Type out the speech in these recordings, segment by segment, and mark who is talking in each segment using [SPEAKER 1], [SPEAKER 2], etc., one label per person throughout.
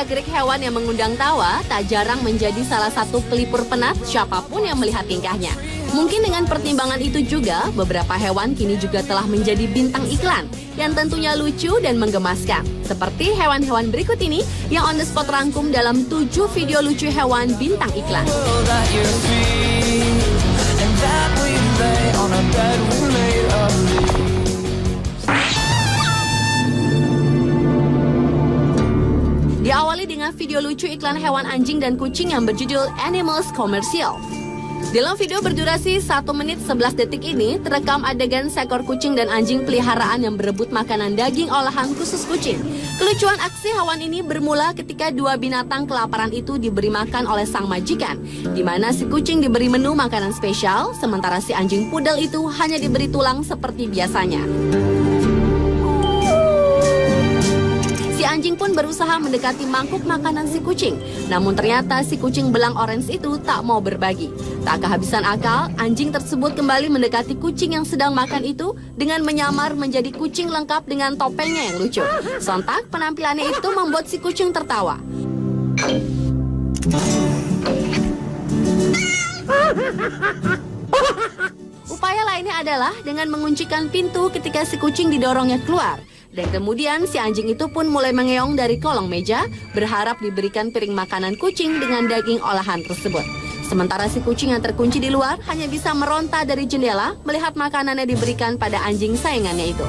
[SPEAKER 1] gerak-gerik hewan yang mengundang tawa tak jarang menjadi salah satu pelipur penat siapapun yang melihat tingkahnya. Mungkin dengan pertimbangan itu juga, beberapa hewan kini juga telah menjadi bintang iklan yang tentunya lucu dan menggemaskan. Seperti hewan-hewan berikut ini yang on the spot rangkum dalam 7 video lucu hewan bintang iklan. Diawali dengan video lucu iklan hewan anjing dan kucing yang berjudul Animals Commercial. Dalam video berdurasi 1 menit 11 detik ini, terekam adegan seekor kucing dan anjing peliharaan yang berebut makanan daging olahan khusus kucing. Kelucuan aksi hewan ini bermula ketika 2 binatang kelaparan itu diberi makan oleh sang majikan, di mana si kucing diberi menu makanan spesial, sementara si anjing pudel itu hanya diberi tulang seperti biasanya. Si anjing pun berusaha mendekati mangkuk makanan si kucing. Namun ternyata si kucing belang orange itu tak mau berbagi. Tak kehabisan akal, anjing tersebut kembali mendekati kucing yang sedang makan itu dengan menyamar menjadi kucing lengkap dengan topengnya yang lucu. Sontak penampilannya itu membuat si kucing tertawa. Upaya lainnya adalah dengan menguncikan pintu ketika si kucing didorongnya keluar. Dan kemudian si anjing itu pun mulai mengeong dari kolong meja, berharap diberikan piring makanan kucing dengan daging olahan tersebut. Sementara si kucing yang terkunci di luar hanya bisa meronta dari jendela melihat makanannya diberikan pada anjing saingannya itu.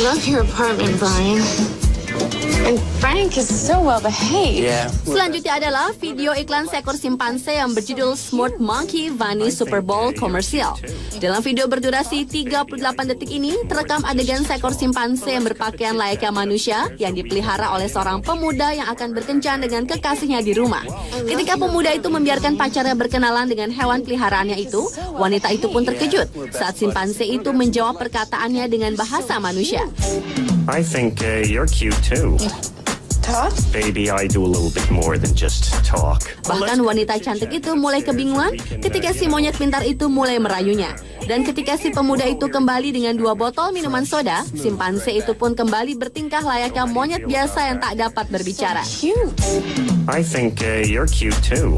[SPEAKER 2] Love your apartment, Brian. And Frank is so well behaved. Yeah.
[SPEAKER 1] Selanjutnya adalah video iklan seekor simpanse yang berjudul Smart Monkey Bunny Super Bowl Commercial. Dalam video berdurasi 38 detik ini, terekam adegan seekor simpanse yang berpakaian layaknya manusia yang dipelihara oleh seorang pemuda yang akan berkencan dengan kekasihnya di rumah. Ketika pemuda itu membiarkan pacarnya berkenalan dengan hewan peliharaannya itu, wanita itu pun terkejut saat simpanse itu menjawab perkataannya dengan bahasa manusia.
[SPEAKER 3] I think you're cute too.
[SPEAKER 2] Talk?
[SPEAKER 3] Baby, I do a little bit more than just talk.
[SPEAKER 1] Bahkan wanita cantik itu mulai kebingungan ketika si monyet pintar itu mulai merayunya. Dan ketika si pemuda itu kembali dengan 2 botol minuman soda, simpanse itu pun kembali bertingkah layaknya monyet biasa yang tak dapat berbicara.
[SPEAKER 2] Cute.
[SPEAKER 3] I think you're cute too.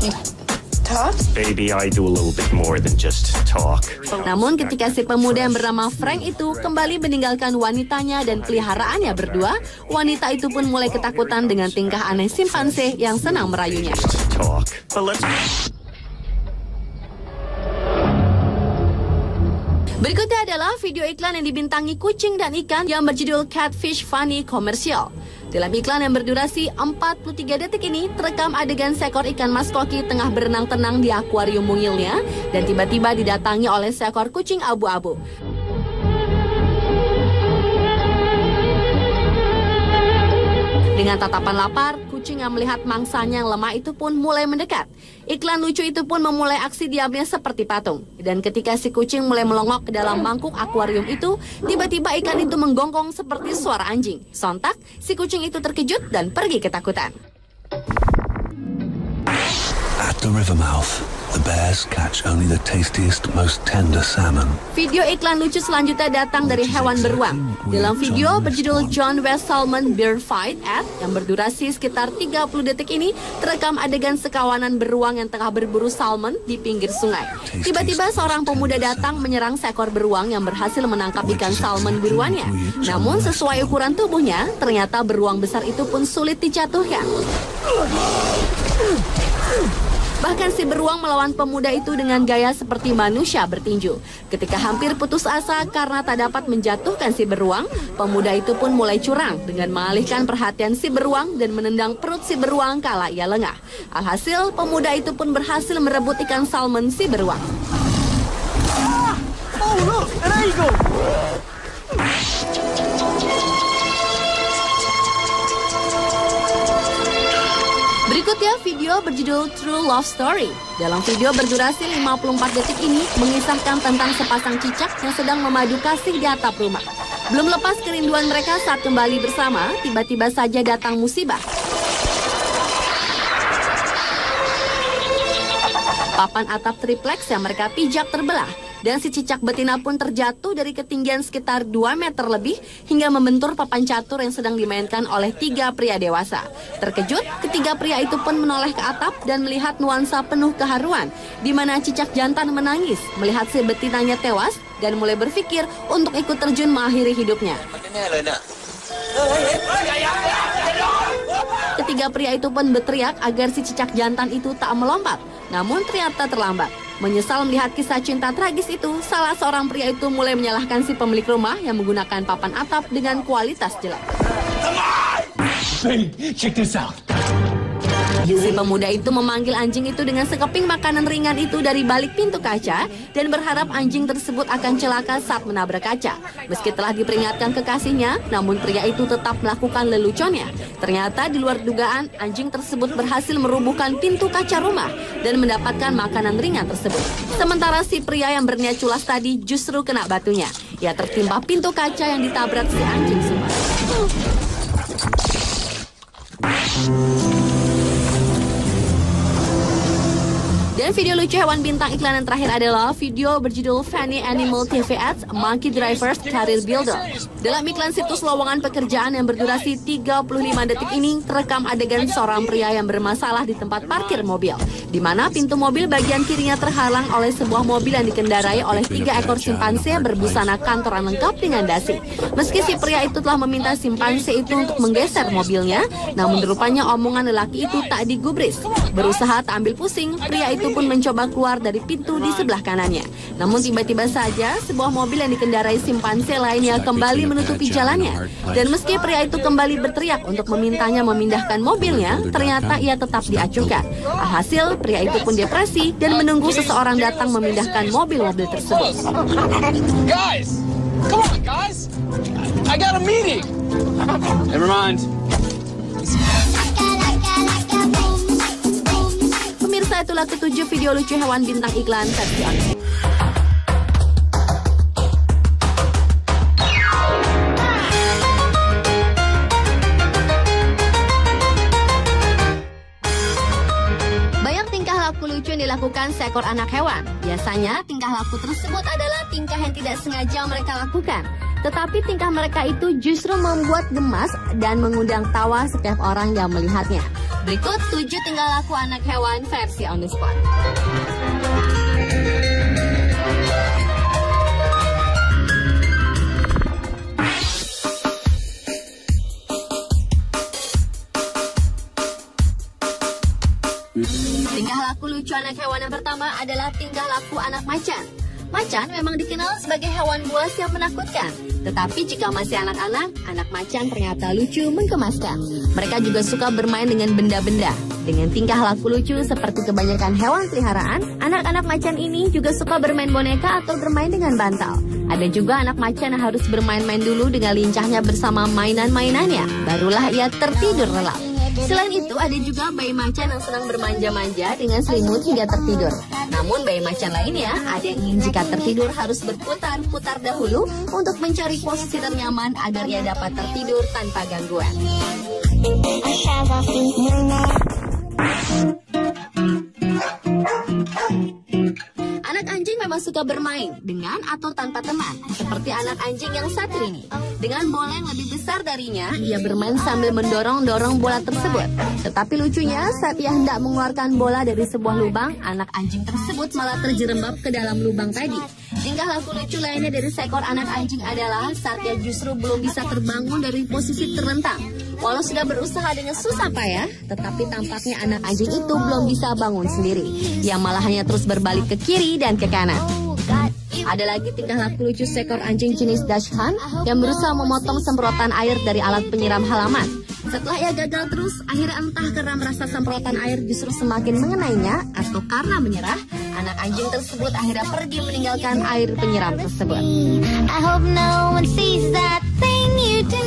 [SPEAKER 2] Talk?
[SPEAKER 3] Baby, I do a little bit more than just talk.
[SPEAKER 1] Namun ketika si pemuda yang bernama Frank itu kembali meninggalkan wanitanya dan peliharaannya berdua, wanita itu pun mulai ketakutan dengan tingkah aneh simpanse yang senang merayunya.
[SPEAKER 3] Talk.
[SPEAKER 1] Berikutnya adalah video iklan yang dibintangi kucing dan ikan yang berjudul Catfish Funny Commercial. Dalam iklan yang berdurasi 43 detik ini, terekam adegan seekor ikan mas koki tengah berenang tenang di akuarium mungilnya dan tiba-tiba didatangi oleh seekor kucing abu-abu. Dengan tatapan lapar, kucing yang melihat mangsanya yang lemah itu pun mulai mendekat. Iklan lucu itu pun memulai aksi diamnya seperti patung. Dan ketika si kucing mulai melongok ke dalam mangkuk akuarium itu, tiba-tiba ikan itu menggonggong seperti suara anjing. Sontak, si kucing itu terkejut dan pergi ketakutan.
[SPEAKER 4] At the river mouth, the bears catch only the tastiest, most tender salmon.
[SPEAKER 1] Video iklan lucu selanjutnya datang dari hewan beruang. Dalam video berjudul John West Salmon Bear Fight At yang berdurasi sekitar 30 detik ini, terekam adegan sekawanan beruang yang tengah berburu salmon di pinggir sungai. Tiba-tiba seorang pemuda datang menyerang seekor beruang yang berhasil menangkap ikan salmon buruannya. Namun sesuai ukuran tubuhnya, ternyata beruang besar itu pun sulit dijatuhkan. Bahkan si beruang melawan pemuda itu dengan gaya seperti manusia bertinju. Ketika hampir putus asa karena tak dapat menjatuhkan si beruang, pemuda itu pun mulai curang dengan mengalihkan perhatian si beruang dan menendang perut si beruang kala ia lengah. Alhasil, pemuda itu pun berhasil merebut ikan salmon si beruang.
[SPEAKER 5] Oh, look, an eagle!
[SPEAKER 1] Berikutnya video berjudul True Love Story. Dalam video berdurasi 54 detik ini mengisahkan tentang sepasang cicak yang sedang memadu kasih di atap rumah. Belum lepas kerinduan mereka saat kembali bersama, tiba-tiba saja datang musibah. Papan atap triplex yang mereka pijak terbelah. Dan si cicak betina pun terjatuh dari ketinggian sekitar 2 meter lebih hingga membentur papan catur yang sedang dimainkan oleh 3 pria dewasa. Terkejut, ketiga pria itu pun menoleh ke atap dan melihat nuansa penuh keharuan, di mana cicak jantan menangis melihat si betinanya tewas dan mulai berpikir untuk ikut terjun mengakhiri hidupnya. Ketiga pria itu pun berteriak agar si cicak jantan itu tak melompat, namun ternyata terlambat. Menyesal melihat kisah cinta tragis itu, salah seorang pria itu mulai menyalahkan si pemilik rumah yang menggunakan papan atap dengan kualitas jelek.
[SPEAKER 5] Hey, check this out.
[SPEAKER 1] Si pemuda itu memanggil anjing itu dengan sekeping makanan ringan itu dari balik pintu kaca dan berharap anjing tersebut akan celaka saat menabrak kaca. Meski telah diperingatkan kekasihnya, namun pria itu tetap melakukan leluconnya. Ternyata di luar dugaan, anjing tersebut berhasil merubuhkan pintu kaca rumah dan mendapatkan makanan ringan tersebut. Sementara si pria yang berniat culas tadi justru kena batunya. Ia tertimpa pintu kaca yang ditabrak si anjing semua. Dan video lucu hewan bintang iklan yang terakhir adalah video berjudul Funny Animal TV Ads Monkey Drivers Career Builder. Dalam iklan situs lowongan pekerjaan yang berdurasi 35 detik ini, terekam adegan seorang pria yang bermasalah di tempat parkir mobil, di mana pintu mobil bagian kirinya terhalang oleh sebuah mobil yang dikendarai oleh 3 ekor simpanse berbusana kantoran lengkap dengan dasi. Meski si pria itu telah meminta simpanse itu untuk menggeser mobilnya, namun rupanya omongan lelaki itu tak digubris. Berusaha tak ambil pusing, pria itu pun mencoba keluar dari pintu di sebelah kanannya. Namun tiba-tiba saja sebuah mobil yang dikendarai simpanse lainnya kembali menutupi jalannya. Dan meski pria itu kembali berteriak untuk memintanya memindahkan mobilnya, ternyata ia tetap diacuhkan. Alhasil pria itu pun depresi dan menunggu seseorang datang memindahkan mobil-mobil tersebut.
[SPEAKER 5] Guys, come on guys. I got a meeting. Never mind.
[SPEAKER 1] Pemirsa, itulah ke-7 video lucu hewan bintang iklan versi online. Banyak tingkah laku lucu yang dilakukan seekor anak hewan. Biasanya tingkah laku tersebut adalah tingkah yang tidak sengaja mereka lakukan. Tetapi tingkah mereka itu justru membuat gemas dan mengundang tawa setiap orang yang melihatnya. Berikut 7 tingkah laku anak hewan versi on the spot. Tingkah laku lucu anak hewan yang pertama adalah tingkah laku anak macan. Macan memang dikenal sebagai hewan buas yang menakutkan. Tetapi jika masih anak-anak, anak macan ternyata lucu menggemaskan. Mereka juga suka bermain dengan benda-benda. Dengan tingkah laku lucu seperti kebanyakan hewan peliharaan, anak-anak macan ini juga suka bermain boneka atau bermain dengan bantal. Ada juga anak macan yang harus bermain-main dulu dengan lincahnya bersama mainan-mainannya. Barulah ia tertidur lelap. Selain itu, ada juga bayi macan yang senang bermanja-manja dengan selimut hingga tertidur. Namun bayi macan lainnya, ada yang ingin jika tertidur harus berputar-putar dahulu untuk mencari posisi ternyaman agar ia dapat tertidur tanpa gangguan. Anak anjing memang suka bermain dengan atau tanpa teman, seperti anak anjing yang satu ini. Dengan bola yang lebih besar darinya, ia bermain sambil mendorong-dorong bola tersebut. Tetapi lucunya, saat ia hendak mengeluarkan bola dari sebuah lubang, anak anjing tersebut malah terjerembab ke dalam lubang tadi. Tingkah laku lucu lainnya dari seekor anak anjing adalah saat ia justru belum bisa terbangun dari posisi terlentang. Walau sudah berusaha dengan susah payah, tetapi tampaknya anak anjing itu belum bisa bangun sendiri. Ia malah hanya terus berbalik ke kiri dan ke kanan. Ada lagi tingkah laku lucu seekor anjing jenis Dachshund yang berusaha memotong semprotan air dari alat penyiram halaman. Setelah ia gagal terus, akhirnya entah karena merasa semprotan air justru semakin mengenainya atau karena menyerah, anak anjing tersebut akhirnya pergi meninggalkan air penyiram tersebut.
[SPEAKER 2] I hope no one sees that thing you do.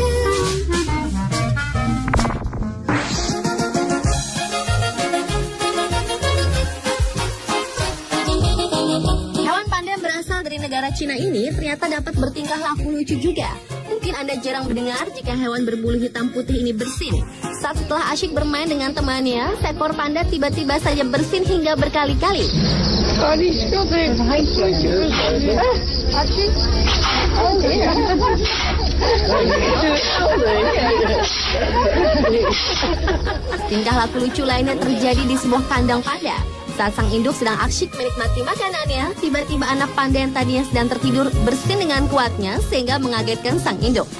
[SPEAKER 1] Dari negara Cina ini ternyata dapat bertingkah laku lucu juga. Mungkin Anda jarang mendengar jika hewan berbulu hitam putih ini bersin. Saat setelah asyik bermain dengan temannya, seekor panda tiba-tiba saja bersin hingga berkali-kali. Tingkah laku lucu lainnya terjadi di sebuah kandang panda. Saat sang induk sedang asyik menikmati makanannya, tiba-tiba anak panda yang tadinya sedang tertidur bersin dengan kuatnya sehingga mengagetkan sang induk.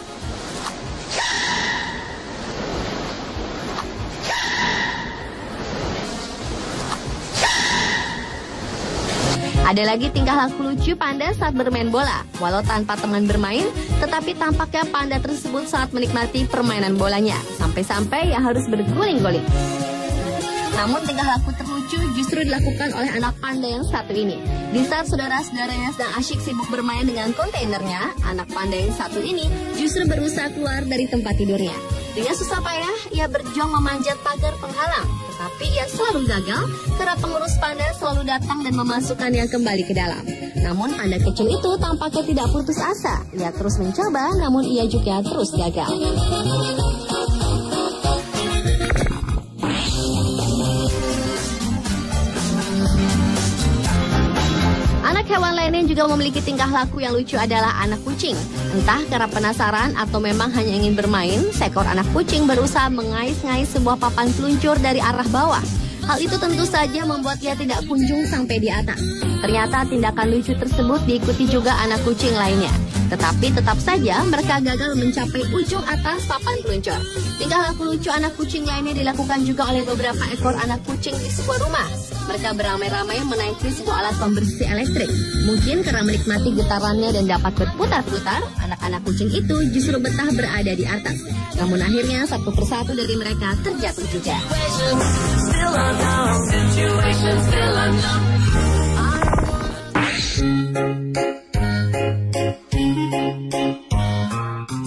[SPEAKER 1] Ada lagi tingkah laku lucu panda saat bermain bola. Walau tanpa teman bermain, tetapi tampaknya panda tersebut sangat menikmati permainan bolanya. Sampai-sampai ia harus berguling-guling. Namun tingkah laku terlucu justru dilakukan oleh anak panda yang satu ini. Di saat saudara-saudaranya sedang asyik sibuk bermain dengan kontainernya, anak panda yang satu ini justru berusaha keluar dari tempat tidurnya. Dengan susah payah, ia berjuang memanjat pagar penghalang. Tetapi ia selalu gagal karena pengurus panda selalu datang dan memasukkannya kembali ke dalam. Namun panda kecil itu tampaknya tidak putus asa. Ia terus mencoba, namun ia juga terus gagal. Anak hewan lainnya juga memiliki tingkah laku yang lucu adalah anak kucing. Entah karena penasaran atau memang hanya ingin bermain, seekor anak kucing berusaha mengais-ngais sebuah papan peluncur dari arah bawah. Hal itu tentu saja membuat ia tidak kunjung sampai di atas. Ternyata tindakan lucu tersebut diikuti juga anak kucing lainnya. Tetapi tetap saja mereka gagal mencapai ujung atas papan peluncur. Tingkah laku lucu anak kucing lainnya dilakukan juga oleh beberapa ekor anak kucing di sebuah rumah. Mereka beramai-ramai menaiki sebuah alat pembersih elektrik. Mungkin karena menikmati getarannya dan dapat berputar-putar, anak-anak kucing itu justru betah berada di atas. Namun akhirnya satu persatu dari mereka terjatuh juga.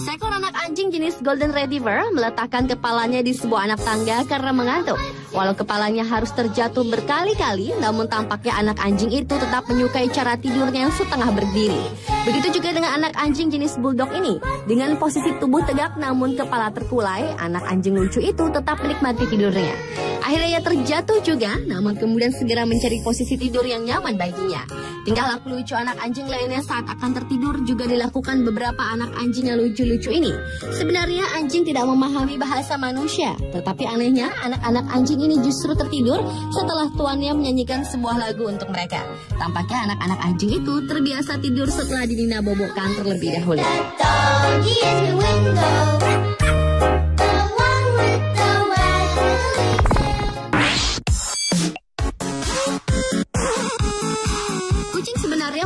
[SPEAKER 1] Seekor anak anjing jenis Golden Retriever meletakkan kepalanya di sebuah anak tangga karena mengantuk. Walau kepalanya harus terjatuh berkali-kali, namun tampaknya anak anjing itu tetap menyukai cara tidurnya yang setengah berdiri. Begitu juga dengan anak anjing jenis Bulldog ini. Dengan posisi tubuh tegak namun kepala terkulai, anak anjing lucu itu tetap menikmati tidurnya. Akhirnya ia terjatuh juga, namun kemudian segera mencari posisi tidur yang nyaman baginya. Tingkah laku lucu anak anjing lainnya saat akan tertidur juga dilakukan beberapa anak anjing yang lucu-lucu ini. Sebenarnya anjing tidak memahami bahasa manusia, tetapi anehnya anak-anak anjing ini justru tertidur setelah tuannya menyanyikan sebuah lagu untuk mereka. Tampaknya anak-anak anjing itu terbiasa tidur setelah dinina bobokkan terlebih dahulu.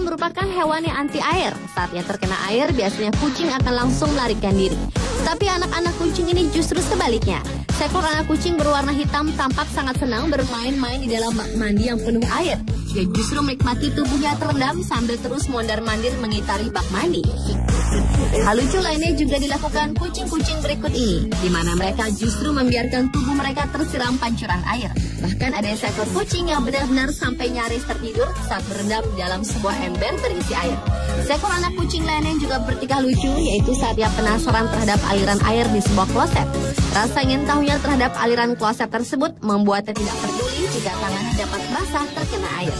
[SPEAKER 1] Merupakan hewan yang anti air. Saat ia terkena air, biasanya kucing akan langsung melarikan diri. Tapi anak-anak kucing ini justru sebaliknya. Seekor anak kucing berwarna hitam tampak sangat senang bermain-main di dalam bak mandi yang penuh air. Dia justru menikmati tubuhnya terendam sambil terus mondar-mandir mengitari bak mandi. Hal lucu lainnya juga dilakukan kucing-kucing berikut ini, di mana mereka justru membiarkan tubuh mereka tersiram pancuran air. Bahkan ada seekor kucing yang benar-benar sampai nyaris tertidur saat berendam di dalam sebuah ember berisi air. Seekor anak kucing lainnya juga bertingkah lucu, yaitu saat ia penasaran terhadap aliran air di sebuah kloset. Rasa ingin tahunya terhadap aliran kloset tersebut membuatnya tidak peduli jika tangannya dapat basah terkena air.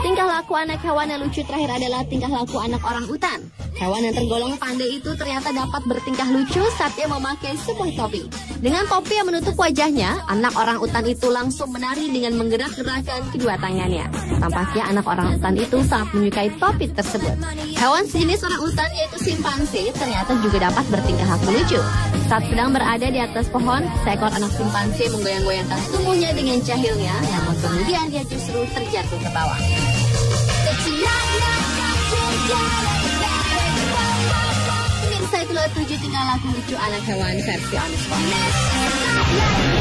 [SPEAKER 1] Tingkah laku anak hewan yang lucu terakhir adalah tingkah laku anak orang utan. Hewan yang tergolong pandai itu ternyata dapat bertingkah lucu saat ia memakai sebuah topi. Dengan topi yang menutup wajahnya, anak orang utan itu langsung menari dengan menggerak-gerakkan kedua tangannya. Tampaknya anak orang utan itu sangat menyukai topi tersebut. Hewan sejenis orang utan yaitu simpanse ternyata juga dapat bertingkah laku lucu. Saat sedang berada di atas pohon, seekor anak simpanse menggoyang-goyangkan tubuhnya dengan jahilnya, namun kemudian dia justru terjatuh ke bawah. Pemirsa, itulah 7 tingkah laku lucu anak hewan versi Honest.